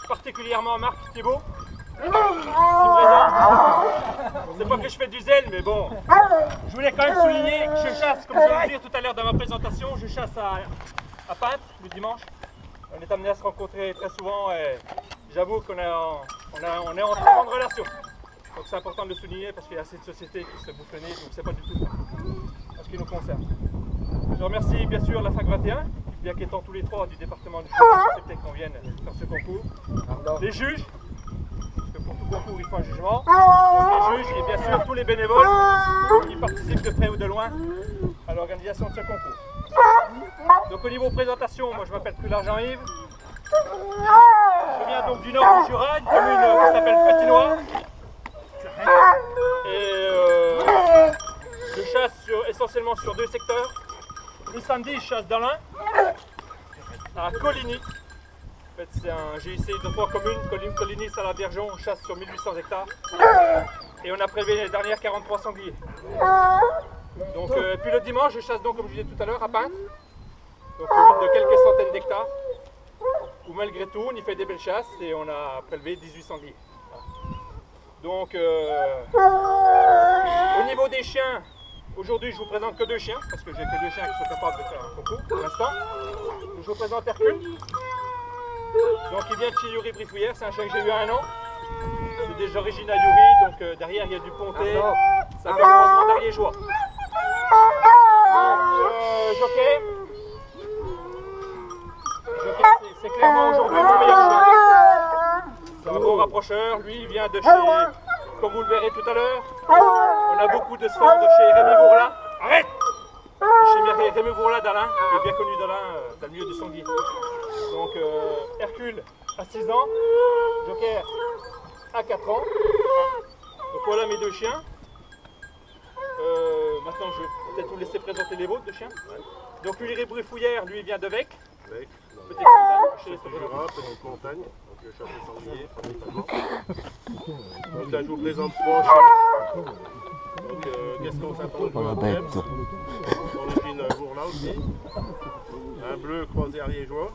particulièrement Marc Thibault, ici présent. C'est pas que je fais du zèle, mais bon, je voulais quand même souligner que je chasse, comme je viens de dire tout à l'heure dans ma présentation, je chasse à Pinte le dimanche. On est amené à se rencontrer très souvent et j'avoue qu'on est en très bonne relation. Donc c'est important de le souligner parce qu'il y a cette société qui se bouffe le nez, donc c'est pas du tout ça, en ce qui nous concerne. Je remercie bien sûr la FAC 21, bien qu'étant tous les trois du département du Sud, accepté qu'on vienne faire ce concours. Les juges, parce que pour tout concours il faut un jugement. Donc les juges et bien sûr tous les bénévoles qui participent de près ou de loin à l'organisation de ce concours. Donc au niveau présentation, moi je m'appelle Crulard Jean-Yves. Je viens donc du nord du Jura, une commune qui s'appelle Petit-Noir. Et je chasse essentiellement sur deux secteurs. Le samedi, je chasse dans l'Ain, à Coligny. En fait, j'ai essayé de trois communes, Coligny, Salabiergeon, on chasse sur 1800 hectares. Et on a prélevé les dernières 43 sangliers. Donc, puis le dimanche, je chasse donc, comme je disais tout à l'heure, à Pinte. Donc, commune de quelques centaines d'hectares. Où malgré tout, on y fait des belles chasses et on a prélevé 18 sangliers. Donc, au niveau des chiens, aujourd'hui je vous présente que deux chiens, parce que j'ai que deux chiens qui sont capables de faire un concours pour l'instant. Je vous présente Hercule. Donc il vient de chez Yuri Brifouillère, c'est un chien que j'ai eu à 1 an. C'est des origines à Yuri, donc derrière il y a du ponté, ça fait commencement d'Ariégeois. Jockey, c'est clairement aujourd'hui mon meilleur chien. C'est un bon rapprocheur, lui il vient de chez, comme vous le verrez tout à l'heure, on a beaucoup de sphères de chez Rémi Bourla. Arrête! Chez Rémi Bourla d'Alain, qui est bien connu d'Alain, dans le milieu du sanglier. Donc Hercule à 6 ans, Joker à 4 ans. Donc voilà mes deux chiens. Maintenant je vais peut-être vous laisser présenter les vôtres de chiens. Donc Yuri Brifouillère, lui il vient de Vec. Petite montagne, donc je chasse les sangliers principalement. Donc là je vous présente 3 chiens. Donc qu'est-ce qu'on s'attend de voir? Origine Bourla aussi. Un bleu croisé ariégeois,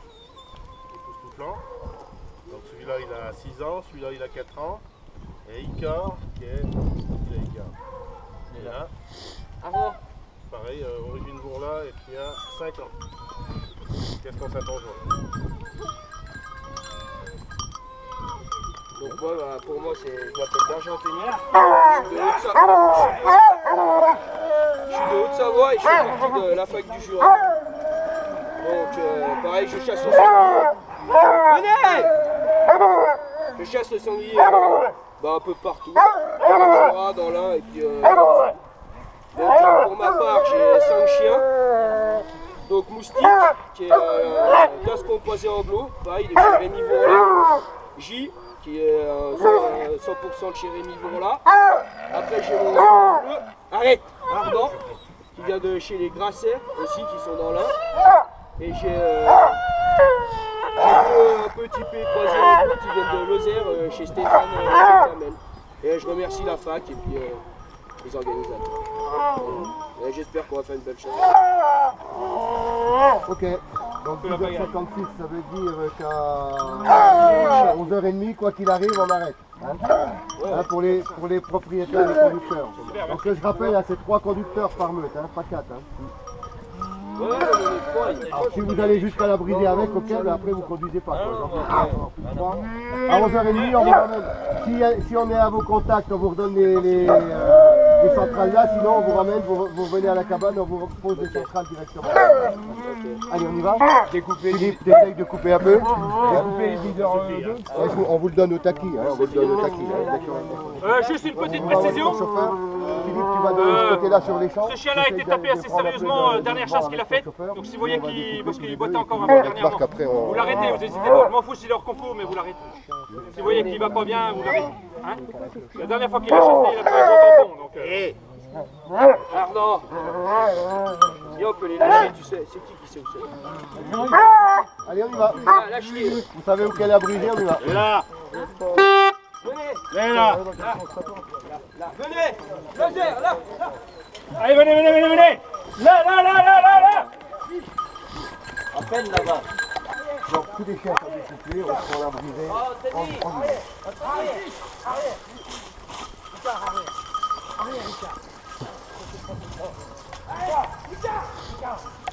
époustouflant. Donc celui-là il a 6 ans, celui-là il a 4 ans. Et Icar qui est. Il a Icar. Et là. Pareil, origine Bourla et qui a 5 ans. Qu'est-ce qu'on s'attend de voir? Donc moi, pour moi, je m'appelle Berger Anthony, je suis de Haute-Savoie et je fais partie de la fac du Jura. Donc pareil, je chasse le sanglier. Venez! Je chasse le sanglier un peu partout, dans le Jura, dans l'Ain et puis donc pour ma part, j'ai 5 chiens. Donc Moustique, qui est Gascon Poisé en Blo, pareil, il est chez Rémi Bourla. J, qui est 100% de chez Rémi Bourla. Après j'ai mon bleu, Ardent, qui vient de chez les Grasset aussi, qui sont dans l'Ain. Et j'ai un petit P Poisé en Blo qui vient de Lozère, chez Stéphane Camel. Et je remercie la fac et puis les organisateurs. J'espère qu'on va faire une belle chose. Ok, donc 10h56, ça veut dire qu'à 11h30, quoi qu'il arrive, on arrête. Hein, pour les propriétaires et les conducteurs. Donc je rappelle, c'est 3 conducteurs par meute, hein, pas 4. Hein. Alors si vous allez jusqu'à la briser avec, ok, mais après vous ne conduisez pas. À 11h30, on vous ramène. Si on est à vos contacts, on vous redonne les centrales là, sinon on vous ramène, vous venez à la cabane, on vous pose les centrales directement. Allez, on y va. Philippe, t'essayes de couper un peu. On vous le donne au taquis. Hein, juste une petite précision. Philippe, tu vas de ce côté-là sur les champs. Ce chien-là a été tapé assez sérieusement, dernière chasse qu'il a faite. Donc si vous voyez parce qu'il boitait encore un peu dernièrement, vous l'arrêtez, vous n'hésitez pas. Je m'en fous s'il est hors concours, mais vous l'arrêtez. Si vous voyez qu'il ne va pas bien, vous l'arrêtez. Hein, la dernière fois qu'il a chassé, il a pris un gros tampon. Donc, Ardent, et on peut les lâcher, tu sais. C'est qui sait où c'est? Allez, on y va. Lâchez-les. Vous savez où qu'elle a brisé, on y va. là. Venez. Là. Venez. Lozère, là. Allez, venez. Là. À peine là-bas. Donc tous les chiens sont couplé, on prend la brisée.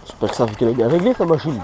J'espère que ça fait qu'elle est bien réglée sa machine.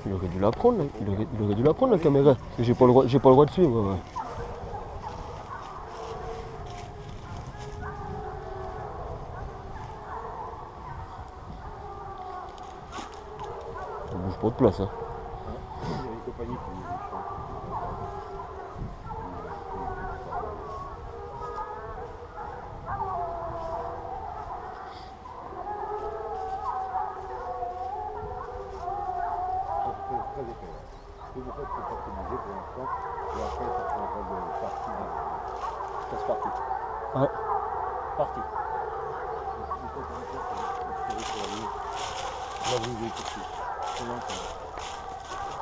Il aurait dû la prendre, il aurait dû la prendre la caméra. J'ai pas le droit de suivre. Ouais. Ça bouge pas de place, hein. Ce que vous faites, c'est optimiser pour l'instant, et après, ça prendra de partie. Ça se partit. Ouais. Parti. Là, vous voyez tout de suite.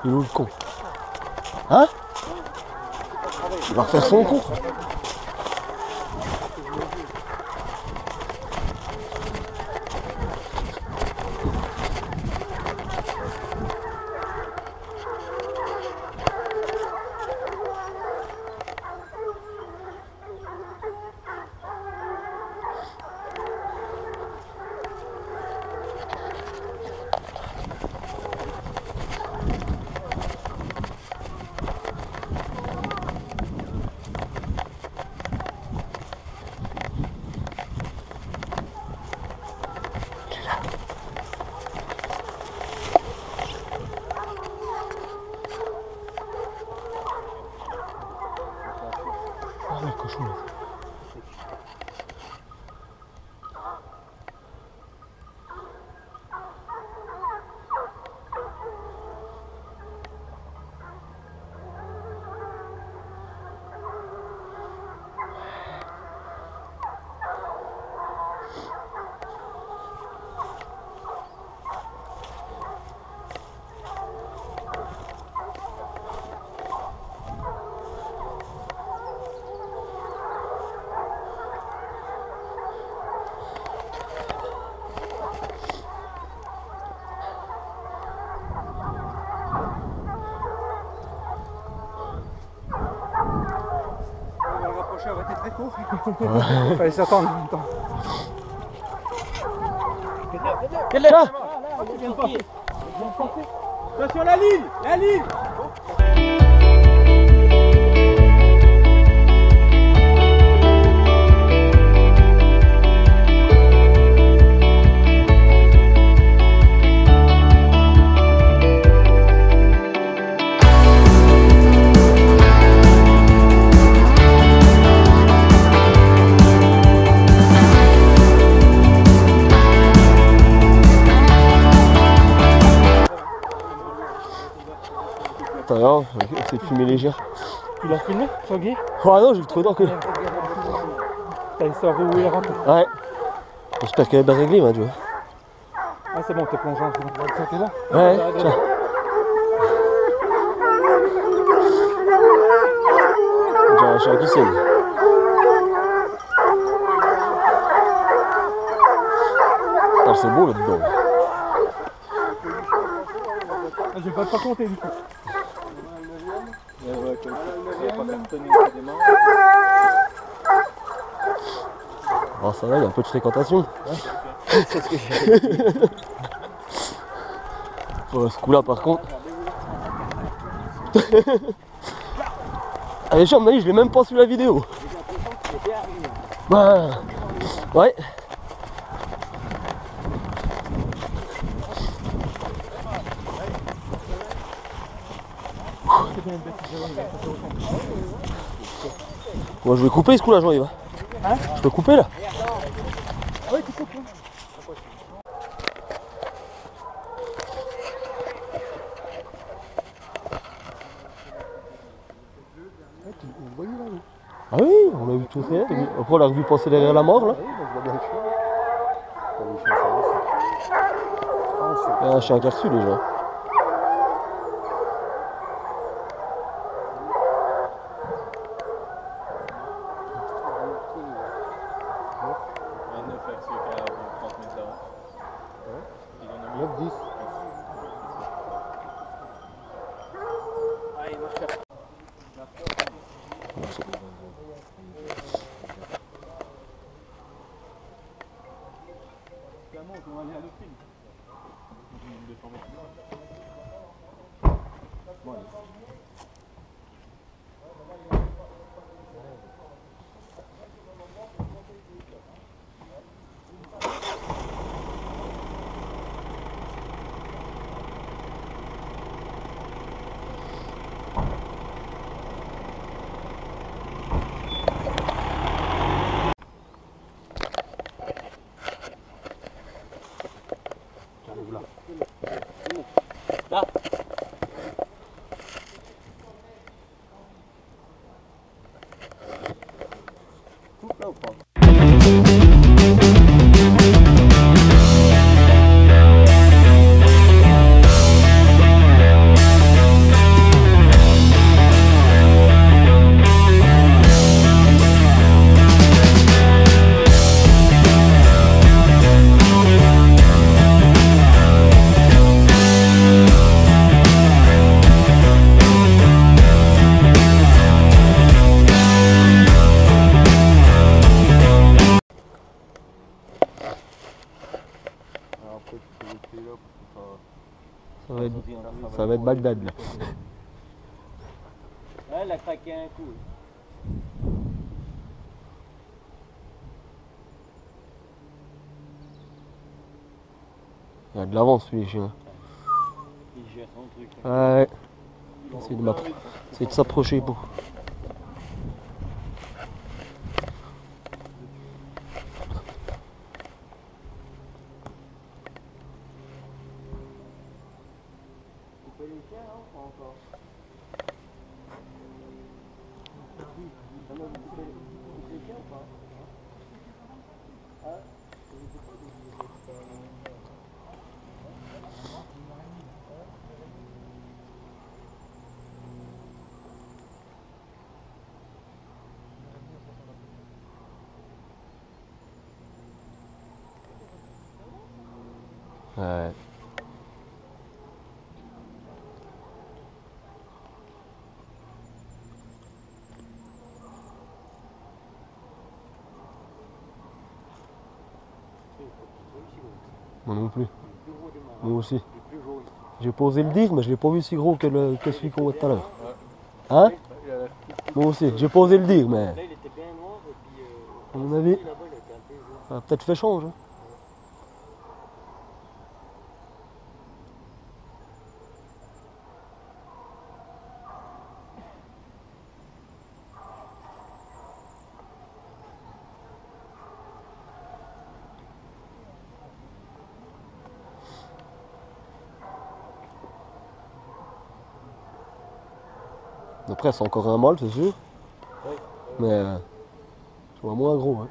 Il est où le con? Hein? Il va refaire son con. Ah ouais, cochon. On va être très court. Il fallait s'attendre en même temps. Quel est là? Attention la ligne! La ligne! Non, c'est fumée légère. Tu l'as filmé, Tanguy? Ah non, j'ai le trou d'eau que. T'as laissé savoir où il rentre. Ouais. J'espère qu'elle est bien réglée, tu vois. Ah c'est bon, t'es plongeant. T'es là? Ouais, tiens. J'ai un chat qui saigne. Ah, c'est beau là-dedans. Ah, je vais pas te compter du coup. Oh, ça va, il y a un peu de fréquentation. Oh, ce coup-là, par contre. Allez, à mon avis, je l'ai même pas su la vidéo. Bah, ouais. Moi, je vais couper ce coup-là, Jean-Yves. Hein? Je peux couper là? Oui, tu coupes. Ah oui, on l'a vu tout faire. Après, on l'a revu passer derrière la mort là. Il y a un chien qui a reçu déjà. Ça va être Bagdad là. Ouais, elle a craqué un coup. Il y a de l'avance lui les chiens. Il gère son truc. Ouais. C'est de s'approcher pour. Ouais. Moi non plus. Moi aussi. J'ai posé le dire, mais je l'ai pas vu si gros que celui qu'on voit tout à l'heure. Hein? Moi aussi. J'ai posé le dire, mais. À mon avis, ça a peut-être fait change. Hein. Après, c'est encore un mâle, c'est sûr. Mais je vois moins gros. Hein.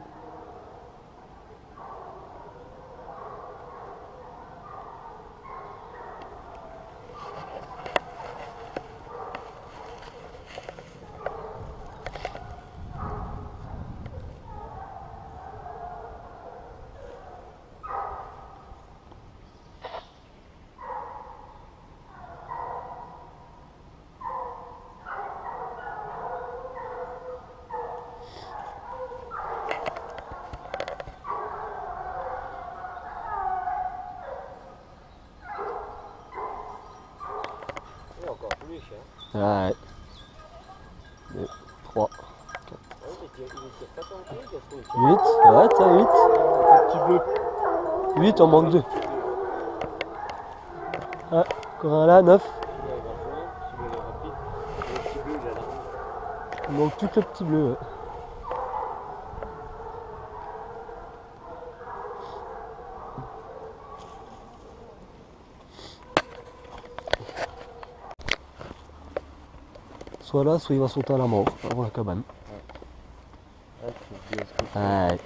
Ouais. 2, 3, 4. 8. Ouais, t'as 8. Petit bleu. 8, on manque 2. Ah, encore un là, 9. Il manque tout le petit bleu. Ouais. Soit là, soit il va sauter à la mort avant la cabane. Ouais.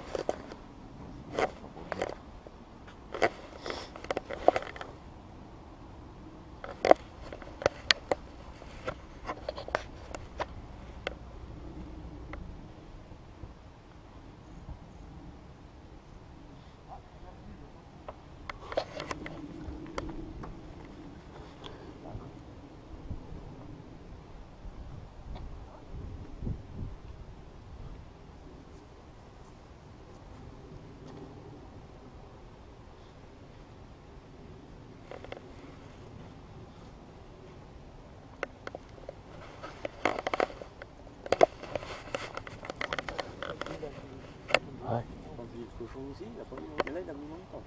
Aussi, il a pas mis longtemps. Là, il a mis longtemps.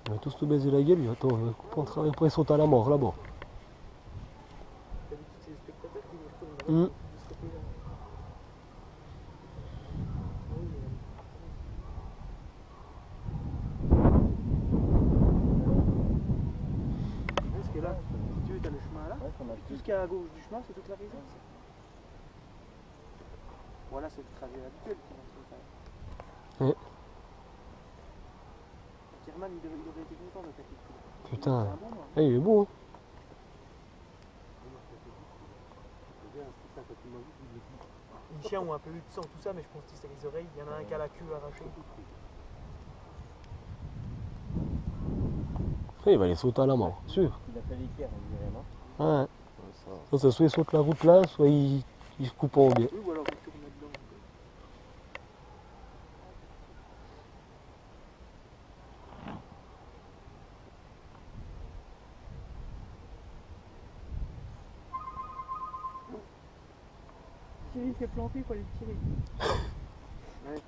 On va tous te baiser la gueule, lui. Attends, on va pas travailler après sauter à la mort là-bas. T'as vu tous ces spectateurs qui nous retournent de ce côté-là. Parce que là, si tu veux, t'as le chemin là. Tout ce qui est à gauche du chemin, c'est toute la réserve. Voilà, c'est le trajet habituel qui va se faire. Ouais. Kierman, il aurait été content de t'attaquer. Putain, hey, il est beau. Hein. Les chiens ont un peu eu de sang, tout ça, mais je pense que c'est les oreilles. Il y en a un qui a la queue arrachée. Il va aller sauter à la mort, sûr. Il a fait l'équerre, on dirait, non? Ouais. Ça, soit il saute la route là, soit il se coupe en biais. Oui, ou alors il tourne là-dedans. Thierry il fait planter, il faut aller le tirer. Ouais.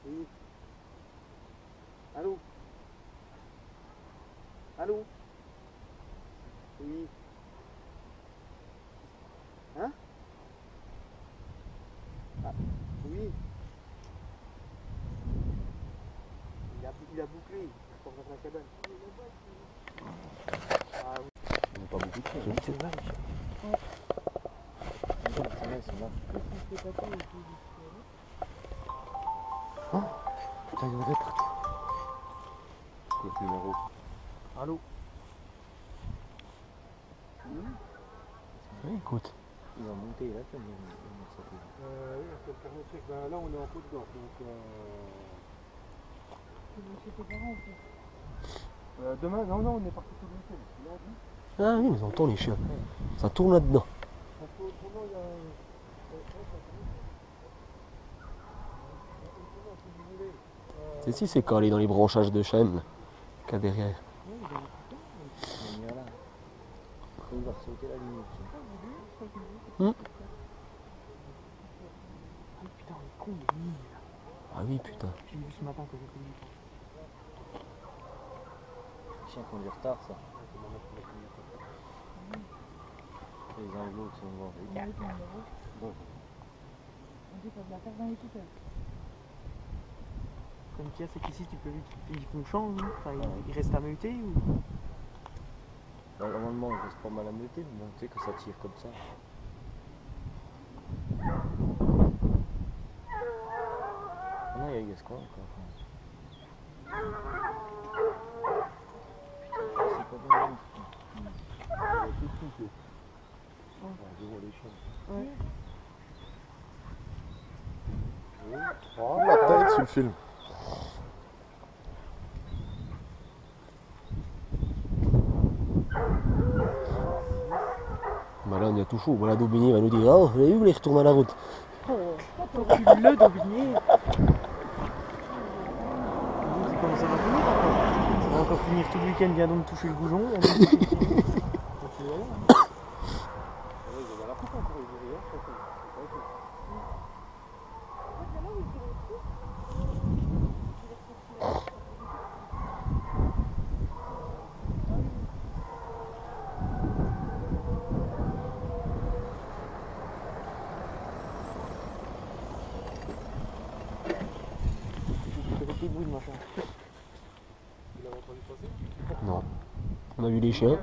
Oui. Allô? Allô? Oui. Hein? Ah, oui. Il a bouclé. Il faut rentrer à la cabane. Ah oui. Il n'y a pas beaucoup de choses. C'est vrai, Putain, il y en a d'autres. Quoi, ce numéro? Allô? Ouais, écoute. Il va monter là, comme il Oui, parce que le carnet de chèque, ben là on est en coup de gorge, donc demain, non, on est parti tout le week-end. Ah oui, ils entendent les chiens. Ça tourne là-dedans. C'est si c'est calé dans les branchages de chêne qu'il y a derrière. Il va sauter la limite. Ah putain, on est con, il est nul là. Ah oui, putain. J'ai vu ce matin quand j'ai conduit. Chien qui ont du retard, ça. Les anglos qui sont devant. Bon. Comme qu'il y a, c'est qu'ici tu peux vite, ils font change, hein. Enfin, ils restent à meuter ou. Bah, normalement, il reste pas mal à meuter, mais bon, tu sais que ça tire comme ça. Ah non, il y a les Gascons encore. Putain, c'est pas bon. Je vois les chiens. La tête sur le film. Bah là, on y a tout chaud. Voilà, Daubigny va nous dire, oh, vous avez vu, vous voulez retourner à la route. Le Daubigny. C'est comment ça va finir encore. Ça va encore finir tout le week-end, vient donc toucher le goujon. Non. On a vu les chiens.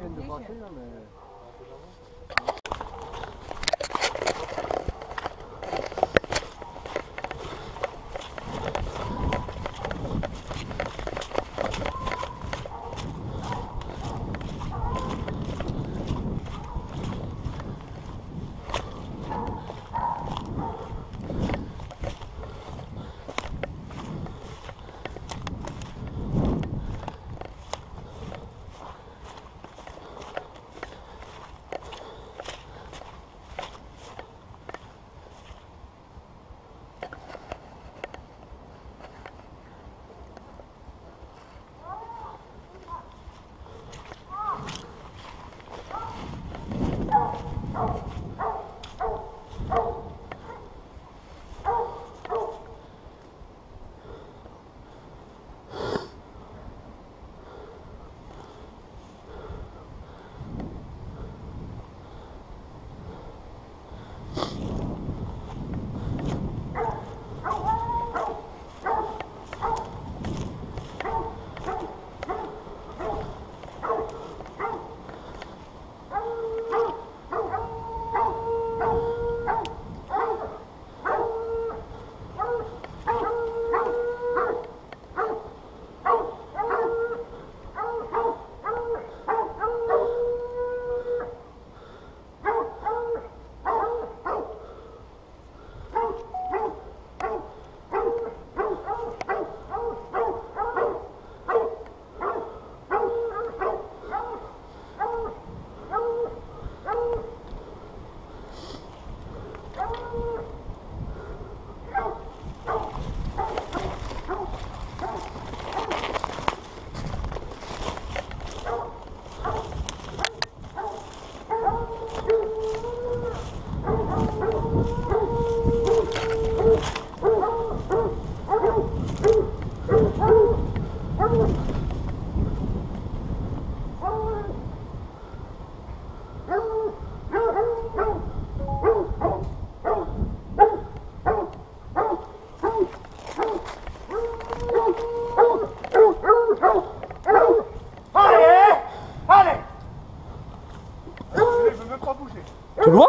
Tu le vois?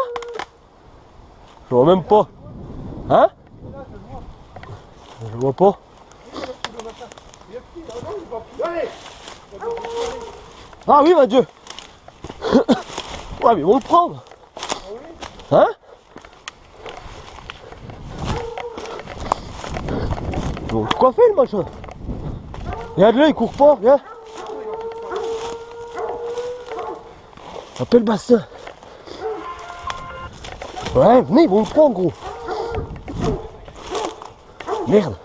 Je vois même pas. Hein? Je vois pas. Ah oui, mon Dieu. Ouais, mais ils vont le prendre. Hein? Ils vont le coiffer, le machin. Regarde-le, il court pas, regarde. Appelle Bastien. Ouais, venez, ils vont le prendre, gros. Merde.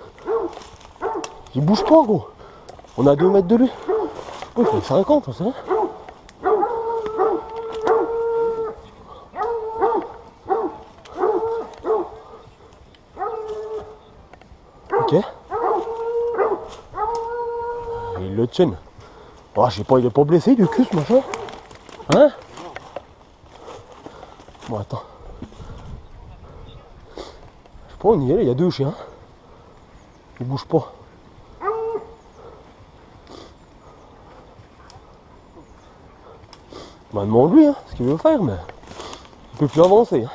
Il bouge pas, gros. On a 2 mètres de lui. Oh, il faut 50, ça. Ok. Ils le tiennent. Oh, je sais pas, il est pas blessé du cul ce machin. Hein? Bon, attends. Je sais pas, on y est là, il y a 2 chiens. Ils bougent pas. Bah, demande-lui hein, ce qu'il veut faire, mais il peut plus avancer. Hein.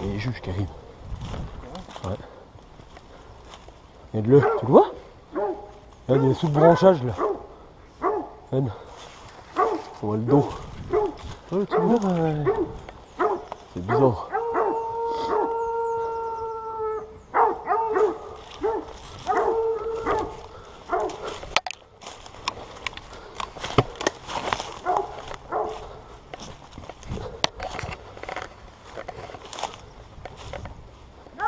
Et les juges qui arrivent. Ouais. Regarde-le, tu le vois? Regarde, il est sous le branchage là. Regarde. On voit le dos. Ouais, tu le vois? C'est bizarre.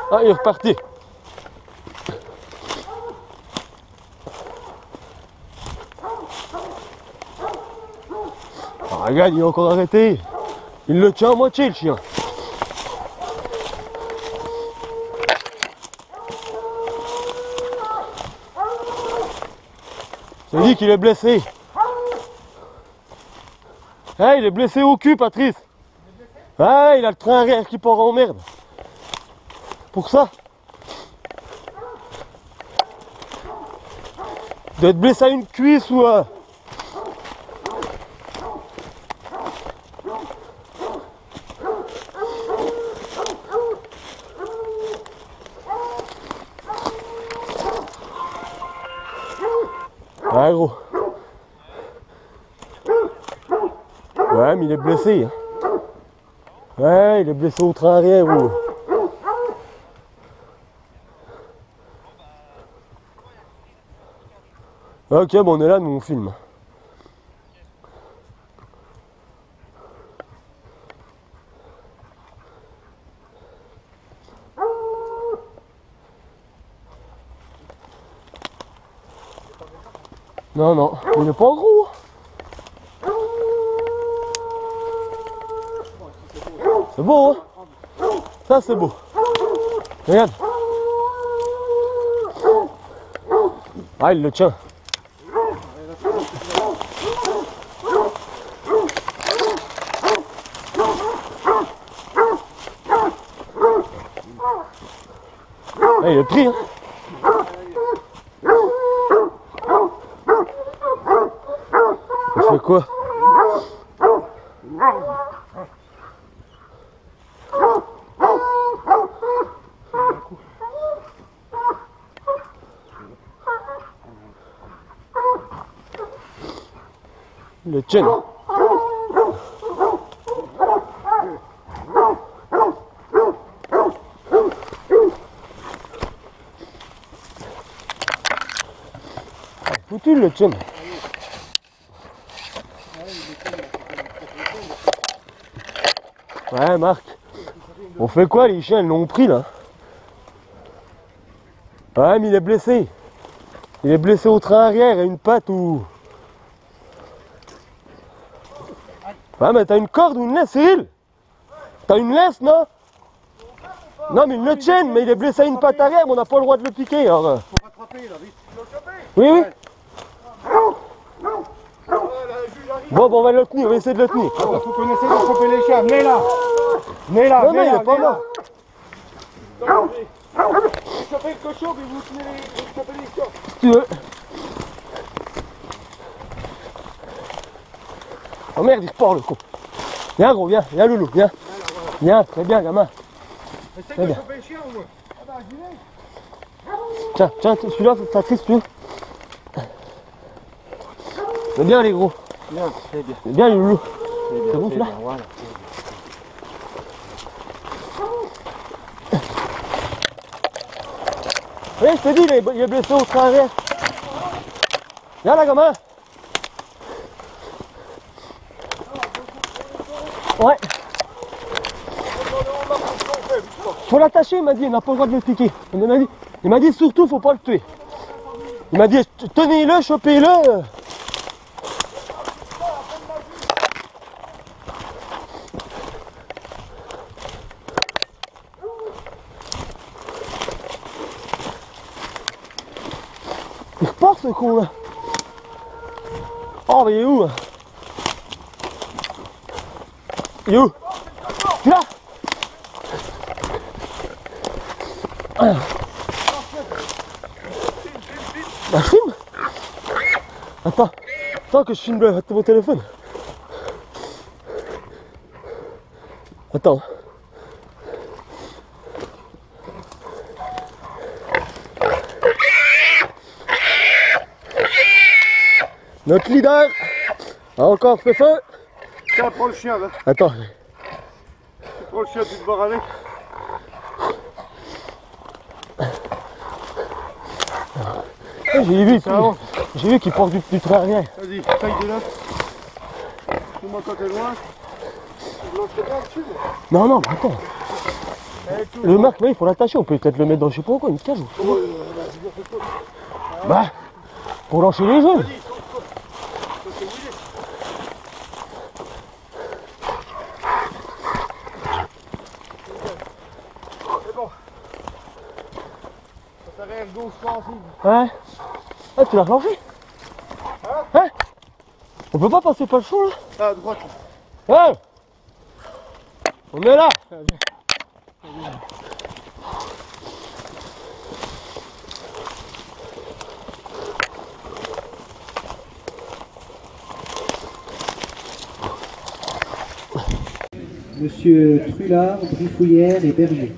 Ah, il est reparti. Ah, regarde, il est encore arrêté. Il le tient à moitié, le chien. Je te dis qu'il est blessé. Ah, il est blessé au cul, Patrice. Ah, il a le train arrière qui part en merde. Pour ça. Il doit être blessé à une cuisse ou à... Ouais gros. Ouais mais il est blessé. Hein. Ouais il est blessé au train arrière ou... Ok, bon on est là, nous on filme. Non, non, il n'est pas gros. C'est beau, hein? Ça c'est beau. Regarde. Ah, il le tient. Ah, il est pris, hein. Il fait quoi? Il le tient. Foutu le tien. Ouais Marc, on fait quoi les chiens, ils l'ont pris là? Ouais mais il est blessé. Il est blessé au train arrière, à une patte ou... Ouais mais t'as une corde ou une laisse Cyril? T'as une laisse non? Non mais il le tienne, mais il est blessé à une patte arrière, mais on n'a pas le droit de le piquer alors... Faut rattraper là, vite. Oui oui. Bon, on va le tenir, on va essayer de le tenir. Faut qu'on essaie de choper les chiens. Venez là. Venez là, Non, non, il est pas mort. Chopez le cochon, puis vous tenez les chopez les chiens. Si tu veux. Oh merde, il repart le con. Viens gros, viens, viens loulou, viens. Viens, très bien gamin. Essaye de choper les chiens ou moi? Tiens, tiens, celui-là, ça triste, tu veux. C'est bien les gros. Bien, c'est bien. C'est bien les loulous. C'est bon celui-là? Voilà. Oui, je te dis, il est blessé au train arrière. Viens là, gamin. Ouais. Faut l'attacher, il m'a dit, il n'a pas le droit de le piquer. Il m'a dit surtout, faut pas le tuer. Il m'a dit, tenez-le, chopez-le. ce con là. Oh mais il est où là? Il est où? Tu là? Bah je filme. Attends que je filme mon téléphone. Attends. Notre leader a encore fait feu. Tiens, prends le chien là. Attends. Tu prends le chien, tu te barres avec. J'ai vu qu'il porte du très rien. Vas-y, taille de là. Dis-moi quand t'es loin. Tu blanches pas dessus. Non, mais attends. Le Marc, il faut l'attacher, on peut peut-être le mettre dans je sais pas quoi, une cage. Bah, pour lâcher les jeunes. C'est bon. Ça s'arrête gauche, offensive. Ouais. Ah, tu l'as relâché? Hein? On peut pas passer par le chaud là? Ah, à droite. Ouais. On est là. Monsieur Trullard, Brifouillère et Berger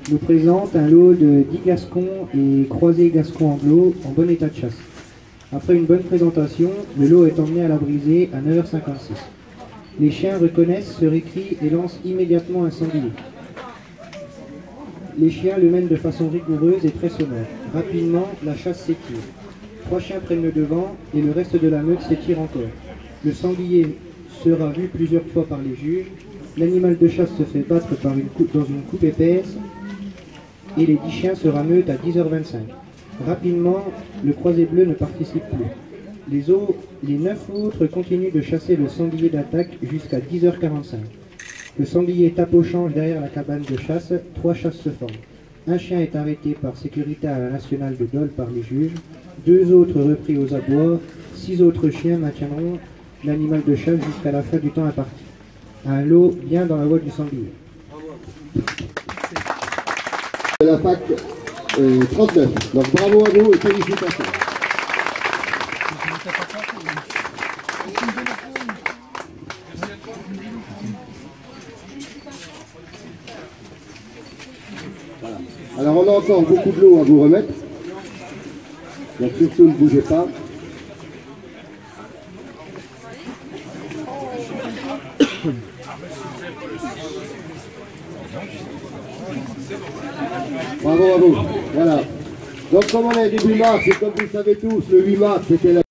nous présente un lot de 10 gascons et croisés gascons anglo en bon état de chasse. Après une bonne présentation, le lot est emmené à la brisée à 9h56. Les chiens reconnaissent, se récrient et lancent immédiatement un sanglier. Les chiens le mènent de façon rigoureuse et très sonore. Rapidement, la chasse s'étire. 3 chiens prennent le devant et le reste de la meute s'étire encore. Le sanglier sera vu plusieurs fois par les juges. L'animal de chasse se fait battre dans une coupe épaisse et les 10 chiens se rameutent à 10h25. Rapidement, le croisé bleu ne participe plus. Les 9 autres continuent de chasser le sanglier d'attaque jusqu'à 10h45. Le sanglier tape au change derrière la cabane de chasse, 3 chasses se forment. Un chien est arrêté par sécurité à la nationale de Dole par les juges, 2 autres repris aux abois, 6 autres chiens maintiendront l'animal de chasse jusqu'à la fin du temps imparti. Un lot bien dans la voie du sanglier. La PAC 39. Donc bravo à vous et félicitations. Voilà. Alors on a encore beaucoup de l'eau à vous remettre. Donc surtout ne bougez pas. Bravo à vous. Voilà. Donc comme on est début mars, et comme vous le savez tous, le 8 mars, c'était la